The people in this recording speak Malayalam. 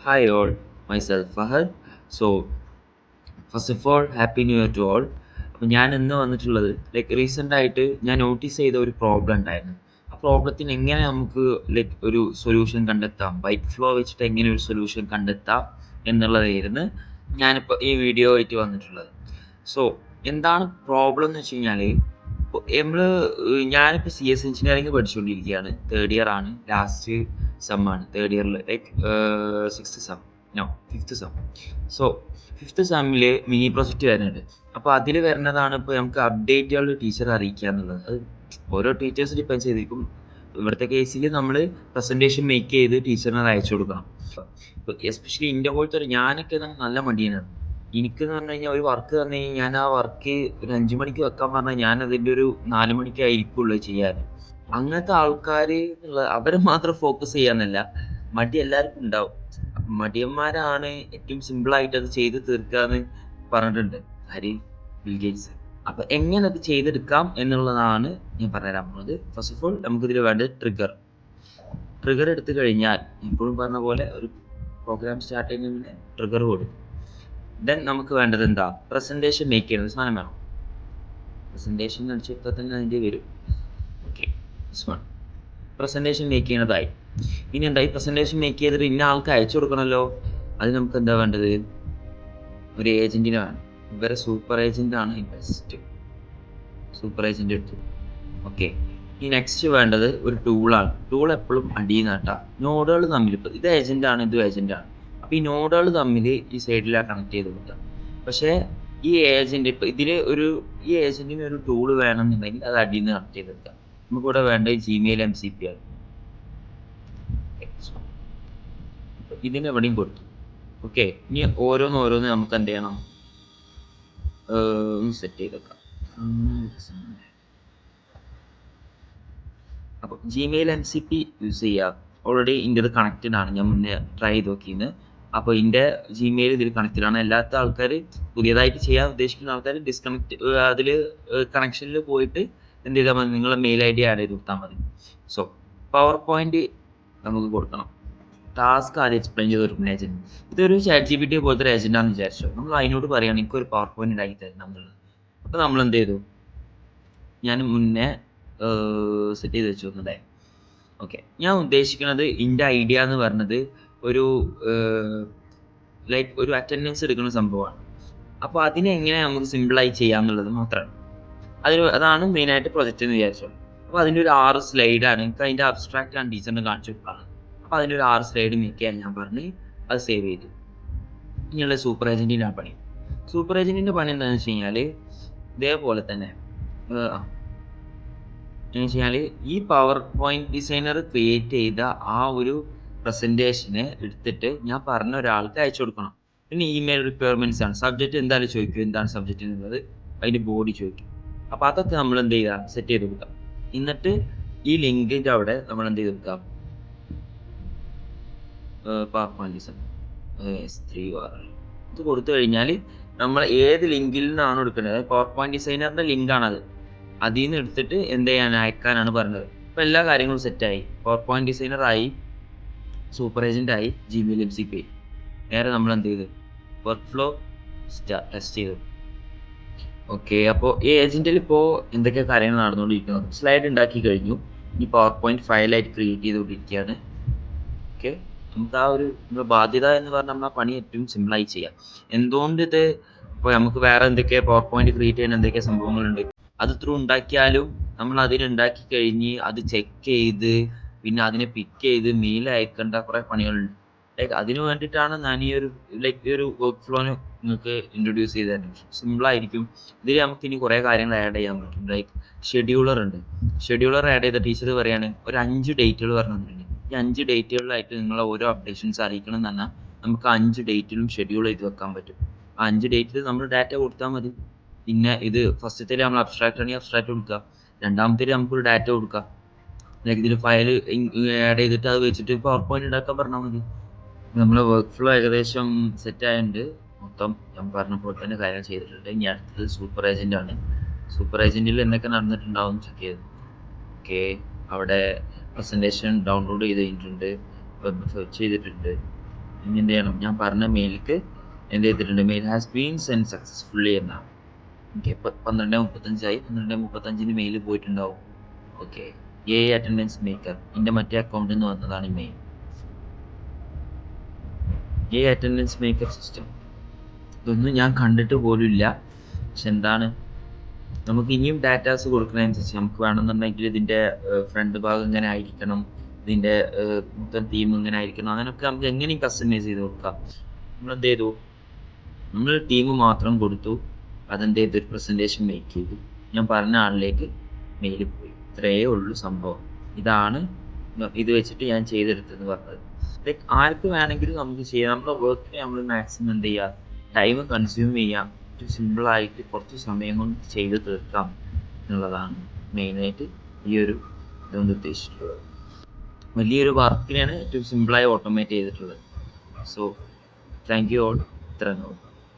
Hi all, myself Fahad. So, first of all happy new year to all. അപ്പോൾ ഞാൻ ഇന്ന് വന്നിട്ടുള്ളത് റീസെൻ്റ് ആയിട്ട് ഞാൻ നോട്ടീസ് ചെയ്ത ഒരു പ്രോബ്ലം ഉണ്ടായിരുന്നു. ആ പ്രോബ്ലത്തിന് എങ്ങനെ നമുക്ക് ഒരു സൊല്യൂഷൻ കണ്ടെത്താം, വൈറ്റ് ഫ്ലോ വെച്ചിട്ട് എങ്ങനെ ഒരു സൊല്യൂഷൻ കണ്ടെത്താം എന്നുള്ളതായിരുന്നു ഞാനിപ്പോൾ ഈ വീഡിയോ ആയിട്ട് വന്നിട്ടുള്ളത്. സോ എന്താണ് പ്രോബ്ലം എന്ന് വെച്ച് കഴിഞ്ഞാൽ, ഇപ്പോൾ ഞാനിപ്പോൾ CS എഞ്ചിനീയറിംഗ് പഠിച്ചുകൊണ്ടിരിക്കുകയാണ്. തേർഡ് ഇയർ ആണ്, ലാസ്റ്റ് സെമ്മാണ് തേർഡ് ഇയറിൽ, sixth sem, no fifth sem. So fifth സെമ്മിൽ മിനി പ്രോജക്റ്റ് വരുന്നുണ്ട്. അപ്പോൾ അതിൽ വരുന്നതാണ് ഇപ്പോൾ നമുക്ക് അപ്ഡേറ്റുകൾ ടീച്ചറെ അറിയിക്കുക എന്നുള്ളത്. അത് ഓരോ ടീച്ചേഴ്സ് ഡിപ്പെൻഡ് ചെയ്തിരിക്കും. ഇവിടുത്തെ കേസിൽ നമ്മൾ പ്രസൻറ്റേഷൻ മേക്ക് ചെയ്ത് ടീച്ചറിന് അത് അയച്ചു കൊടുക്കണം. ഇപ്പോൾ എസ്പെഷ്യലി എൻ്റെ പോലത്തെ ഞാനൊക്കെ നല്ല മടിയാണ്. എനിക്കെന്ന് പറഞ്ഞു കഴിഞ്ഞാൽ ഒരു വർക്ക് തന്നു കഴിഞ്ഞാൽ ഞാൻ ആ വർക്ക് ഒരു 5 മണിക്ക് വെക്കാൻ പറഞ്ഞാൽ ഞാൻ അതിൻ്റെ ഒരു 4 മണിക്കായിരിക്കുള്ളൂ ചെയ്യാൻ. അങ്ങനത്തെ ആൾക്കാർ അവരെ മാത്രം ഫോക്കസ് ചെയ്യാന്നല്ല, മടി എല്ലാവർക്കും ഉണ്ടാവും. മടിയന്മാരാണ് ഏറ്റവും സിമ്പിളായിട്ട് അത് ചെയ്ത് തീർക്കാന്ന് പറഞ്ഞിട്ടുണ്ട് ആര്? Bill Gates. അപ്പം എങ്ങനെ അത് ചെയ്തെടുക്കാം എന്നുള്ളതാണ് ഞാൻ പറഞ്ഞുതരാൻ പോകുന്നത്. ഫസ്റ്റ് ഓഫ് ഓൾ നമുക്കിതിൽ വേണ്ടത് ട്രിഗർ എടുത്തു കഴിഞ്ഞാൽ, ഇപ്പോഴും പറഞ്ഞ പോലെ ഒരു പ്രോഗ്രാം സ്റ്റാർട്ട് ചെയ്യുന്നതിന് ട്രിഗർ കൊടുക്കും. ദെൻ നമുക്ക് വേണ്ടത് എന്താ? പ്രസൻറ്റേഷൻ മേക്ക് ചെയ്യുന്നത് സാധനം വേണം. പ്രസൻറ്റേഷൻ അടിച്ചെടുത്താൽ തന്നെ അതിൻ്റെ വരും. Okay, this one presentation make ചെയ്യുന്നതായി. ഇനി എന്താ, ഈ പ്രസൻറ്റേഷൻ മേക്ക് ചെയ്തിട്ട് ഇന്ന ആൾക്ക് അയച്ചു കൊടുക്കണമല്ലോ. അത് നമുക്ക് എന്താ വേണ്ടത്? ഒരു ഏജൻറ്റിനെ വേണം. ഇവരെ സൂപ്പർ ഏജൻ്റാണ് ബെസ്റ്റ്. സൂപ്പർ ഏജൻ്റ് എടുത്തു. ഓക്കെ, ഈ നെക്സ്റ്റ് വേണ്ടത് ഒരു ടൂളാണ്. ടൂൾ എപ്പോഴും അടിയിൽ നട്ടാ നോഡുകൾ തമ്മിൽ, ഇപ്പോൾ ഇത് ഏജൻ്റാണ്, ഇതും ഏജൻ്റാണ്. അപ്പോൾ ഈ നോഡുകൾ തമ്മിൽ ഈ സൈഡിലാണ് കണക്ട് ചെയ്ത് കൊടുക്കുക. പക്ഷേ ഈ ഏജൻറ്റ് ഇപ്പോൾ ഈ ഏജൻറ്റിന് ഒരു ടൂൾ വേണമെന്നുണ്ടെങ്കിൽ അത് അടിയിൽ നിന്ന് കണക്ട് ചെയ്തെടുക്കാം. നമുക്കിവിടെ വേണ്ടത് Gmail MCP ആണ്. ഇതിന് എവിടെയും കൊടുത്തു. ഓക്കെ, ഇനി ഓരോന്ന് നമുക്ക് എന്ത് ചെയ്യണം, ഒന്ന് സെറ്റ് ചെയ്ത് വെക്കാം. അപ്പോൾ Gmail MCP യൂസ് ചെയ്യുക. ഓൾറെഡി ഇതിൻ്റെ കണക്റ്റഡ് ആണ്, ഞാൻ മുന്നേ ട്രൈ ചെയ്ത് നോക്കിയിരുന്നു. അപ്പോൾ ഇതിൻ്റെ Gmail ഇതിൽ കണക്റ്റഡ് ആണ്. അല്ലാത്ത ആൾക്കാർ, പുതിയതായിട്ട് ചെയ്യാൻ ഉദ്ദേശിക്കുന്ന ആൾക്കാർ അതിൽ കണക്ഷനിൽ പോയിട്ട് എന്ത് ചെയ്താൽ മതി, നിങ്ങളെ മെയിൽ ID ആഡ് ചെയ്ത് കൊടുത്താൽ മതി. സോ പവർ പോയിന്റ് നമുക്ക് കൊടുക്കണം. ടാസ്ക് ആദ്യം എക്സ്പ്ലെയിൻ ചെയ്ത് കൊടുക്കുന്ന ഏജൻറ്റ്. ഇതൊരു ChatGPT പോലത്തെ ഒരു ഏജൻറ്റാണെന്ന് വിചാരിച്ചോ. നമ്മൾ അതിനോട് പറയുകയാണ് എനിക്കൊരു പവർ പോയിന്റ് ഉണ്ടാക്കി തരണം എന്നുള്ളത്. അപ്പോൾ നമ്മൾ എന്ത് ചെയ്തു, ഞാൻ മുന്നേ സെറ്റ് ചെയ്ത് വെച്ചു തന്നതേ. ഓക്കെ, ഞാൻ ഉദ്ദേശിക്കുന്നത് എൻ്റെ ഐഡിയ എന്ന് പറഞ്ഞത് ഒരു ഒരു അറ്റൻഡൻസ് എടുക്കുന്ന സംഭവമാണ്. അപ്പോൾ അതിനെ എങ്ങനെ നമുക്ക് സിമ്പിളായി ചെയ്യാമെന്നുള്ളത് മാത്രമാണ്. അതാണ് മെയിനായിട്ട് പ്രൊജക്റ്റ് എന്ന് വിചാരിച്ചോളൂ. അപ്പോൾ അതിൻ്റെ ഒരു 6 സ്ലൈഡാണ്. എനിക്ക് അതിൻ്റെ അബ്സ്ട്രാക്റ്റ് ആണ് ടീച്ചറിന് കാണിച്ചു കൊടുക്കാറ്. അപ്പോൾ അതിൻ്റെ ഒരു 6 സ്ലൈഡ് മേക്ക് ചെയ്യാൻ ഞാൻ പറഞ്ഞ് അത് സേവ് ചെയ്തു. ഇനിയുള്ള സൂപ്പർ ഏജൻറ്റിൻ്റെ പണി. സൂപ്പർ ഏജൻറ്റിൻ്റെ പണി എന്താണെന്ന് വെച്ച് കഴിഞ്ഞാൽ ഇതേപോലെ തന്നെ എന്ന് വെച്ച് കഴിഞ്ഞാൽ ഈ പവർ പോയിന്റ് ഡിസൈനർ ക്രിയേറ്റ് ചെയ്ത ആ ഒരു പ്രസൻറ്റേഷന് എടുത്തിട്ട് ഞാൻ പറഞ്ഞ ഒരാൾക്ക് അയച്ചു കൊടുക്കണം. പിന്നെ ഇമെയിൽ റിക്വയർമെൻറ്റ്സ് ആണ്. സബ്ജക്റ്റ് എന്തായാലും ചോദിക്കും, എന്താണ് സബ്ജക്റ്റ് എന്നുള്ളത്. അതിൻ്റെ ബോഡി ചോദിക്കും. അപ്പോൾ അതൊക്കെ നമ്മൾ എന്ത് ചെയ്യുക, സെറ്റ് ചെയ്ത് കൊടുക്കാം. എന്നിട്ട് ഈ ലിങ്കിൻ്റെ അവിടെ നമ്മൾ എന്ത് ചെയ്ത് കൊടുക്കാം, പവർ പോയിന്റ് ഡിസൈൻ S3 ഇത് കൊടുത്തു കഴിഞ്ഞാൽ നമ്മൾ ഏത് ലിങ്കിൽ നിന്നാണ് എടുക്കേണ്ടത്, പവർ പോയിന്റ് ഡിസൈനറിൻ്റെ ലിങ്കാണത്, അതിൽ നിന്ന് എടുത്തിട്ട് എന്ത് ചെയ്യാൻ, അയക്കാനാണ് പറഞ്ഞത്. അപ്പോൾ എല്ലാ കാര്യങ്ങളും സെറ്റായി. പവർ പോയിന്റ് ഡിസൈനറായി, സൂപ്പർ ഏജൻ്റായി, Gmail MCP ആയി. നേരെ നമ്മൾ എന്ത് ചെയ്ത് വർക്ക് ഫ്ലോ ടെസ്റ്റ് ചെയ്തു. ഓക്കെ, അപ്പോൾ ഈ ഏജൻറ്റിൽ ഇപ്പോൾ എന്തൊക്കെ കാര്യങ്ങൾ നടന്നുകൊണ്ടിരിക്കുന്നത്, സ്ലൈഡ് ഉണ്ടാക്കി കഴിഞ്ഞു. ഈ പവർ പോയിന്റ് ഫയലായിട്ട് ക്രിയേറ്റ് ചെയ്തുകൊണ്ടിരിക്കുകയാണ്. ഓക്കെ, നമുക്ക് ആ ഒരു ബാധ്യത എന്ന് പറഞ്ഞാൽ നമ്മൾ ആ പണി ഏറ്റവും സിമ്പിളായി ചെയ്യാം. എന്തുകൊണ്ട് ഇത്, ഇപ്പോൾ നമുക്ക് വേറെ എന്തൊക്കെ പവർ പോയിന്റ് ക്രിയേറ്റ് ചെയ്യാൻ എന്തൊക്കെ സംഭവങ്ങളുണ്ട്, അത് ത്രൂ ഉണ്ടാക്കിയാലും നമ്മൾ അതിനുണ്ടാക്കി കഴിഞ്ഞ് അത് ചെക്ക് ചെയ്ത് പിന്നെ അതിനെ പിക്ക് ചെയ്ത് മെയിൽ അയക്കേണ്ട കുറേ പണികളുണ്ട്. അതിന് വേണ്ടിയിട്ടാണ് ഞാൻ ഈ ഒരു വർക്ക് ഫ്ലോന് നിങ്ങൾക്ക് ഇൻട്രൊഡ്യൂസ് ചെയ്ത് തരുന്നത്. സിമ്പിളായിരിക്കും. ഇതിൽ നമുക്ക് ഇനി കുറേ കാര്യങ്ങൾ ആഡ് ചെയ്യാൻ പറ്റും. ഷെഡ്യൂളർ ഉണ്ട്. ഷെഡ്യൂളർ ആഡ് ചെയ്ത ടീച്ചർ പറയാണ് ഒരു 5 ഡേറ്റുകൾ പറഞ്ഞിട്ടുണ്ട്. ഈ 5 ഡേറ്റുകളിലായിട്ട് നിങ്ങളെ ഓരോ അപ്ഡേഷൻസ് അറിയിക്കണം എന്ന് പറഞ്ഞാൽ നമുക്ക് 5 ഡേറ്റിലും ഷെഡ്യൂൾ ചെയ്ത് വെക്കാൻ പറ്റും. ആ 5 ഡേറ്റിൽ നമ്മൾ ഡാറ്റ കൊടുത്താൽ മതി. പിന്നെ ഇത് ഫസ്റ്റത്തേൽ നമ്മൾ അബ്സ്ട്രാക്റ്റ് ആണെങ്കിൽ അബ്സ്ട്രാക്റ്റ് കൊടുക്കുക, രണ്ടാമത്തേൽ നമുക്കൊരു ഡാറ്റ കൊടുക്കുക. ഇതിൽ ഫയൽ ആഡ് ചെയ്തിട്ട് അത് വെച്ചിട്ട് പവർ പോയിന്റ് ഉണ്ടാക്കാൻ പറഞ്ഞാൽ മതി. നമ്മളെ വർക്ക് ഫ്ലോ ഏകദേശം സെറ്റ് ആയതുകൊണ്ട് മൊത്തം ഞാൻ പറഞ്ഞപ്പോൾ തന്നെ കാര്യം ചെയ്തിട്ടുണ്ട്. ഇനി അടുത്തത് സൂപ്പർ ഏജൻ്റാണ്. സൂപ്പർ ഏജൻറ്റിൽ എന്തൊക്കെ നടന്നിട്ടുണ്ടാവും ചെക്ക് ചെയ്തു. ഓക്കെ, അവിടെ പ്രസൻറ്റേഷൻ ഡൗൺലോഡ് ചെയ്ത് കഴിഞ്ഞിട്ടുണ്ട്, വെബ് സെർച്ച് ചെയ്തിട്ടുണ്ട്. ഇനി എന്ത് ചെയ്യണം, ഞാൻ പറഞ്ഞ മെയിലേക്ക് എന്ത് ചെയ്തിട്ടുണ്ട്, mail has been send successfully എന്നാണ്. ഓക്കെ, 12:35 12:35 മെയിൽ പോയിട്ടുണ്ടാവും. ഓക്കെ, അറ്റൻഡൻസ് മേക്കർ എൻ്റെ മറ്റേ അക്കൗണ്ടിൽ നിന്ന് വന്നതാണ് മെയിൽ. അറ്റൻഡൻസ് മേക്കർ സിസ്റ്റം ഇതൊന്നും ഞാൻ കണ്ടിട്ട് പോലും ഇല്ല. പക്ഷെ എന്താണ്, നമുക്ക് ഇനിയും ഡാറ്റാസ് കൊടുക്കുന്നതനുസരിച്ച് നമുക്ക് വേണമെന്നുണ്ടെങ്കിൽ ഇതിൻ്റെ ഫ്രണ്ട് ഭാഗം ഇങ്ങനെ ആയിരിക്കണം, ഇതിൻ്റെ മൊത്തം തീം ഇങ്ങനെ ആയിരിക്കണം, അങ്ങനെയൊക്കെ നമുക്ക് എങ്ങനെയും കസ്റ്റമൈസ് ചെയ്ത് കൊടുക്കാം. നമ്മളെന്ത് ചെയ്തു, നമ്മൾ ടീം മാത്രം കൊടുത്തു, അതെന്ത് ചെയ്തു, ഒരു പ്രസൻറ്റേഷൻ മേക്ക് ചെയ്തു, ഞാൻ പറഞ്ഞ ആളിലേക്ക് മെയിൽ പോയി. ഇത്രയേ ഉള്ളൂ സംഭവം. ഇതാണ് ഇത് വെച്ചിട്ട് ഞാൻ ചെയ്തെടുത്തതെന്ന് പറഞ്ഞത്. ലൈക്ക് ആർക്ക് വേണമെങ്കിലും നമുക്ക് ചെയ്യാം. നമ്മുടെ വർക്കിനെ നമ്മൾ മാക്സിമം എന്ത് ചെയ്യുക, ടൈം കൺസ്യൂം ചെയ്യാം, സിമ്പിളായിട്ട് കുറച്ച് സമയം കൊണ്ട് ചെയ്ത് തീർക്കാം എന്നുള്ളതാണ് മെയിനായിട്ട് ഈ ഒരു ഇതുകൊണ്ട് ഉദ്ദേശിച്ചിട്ടുള്ളത്. വലിയൊരു വർക്കിനെയാണ് ഏറ്റവും സിമ്പിളായി ഓട്ടോമേറ്റ് ചെയ്തിട്ടുള്ളത്. So thank you all. ഇത്രയും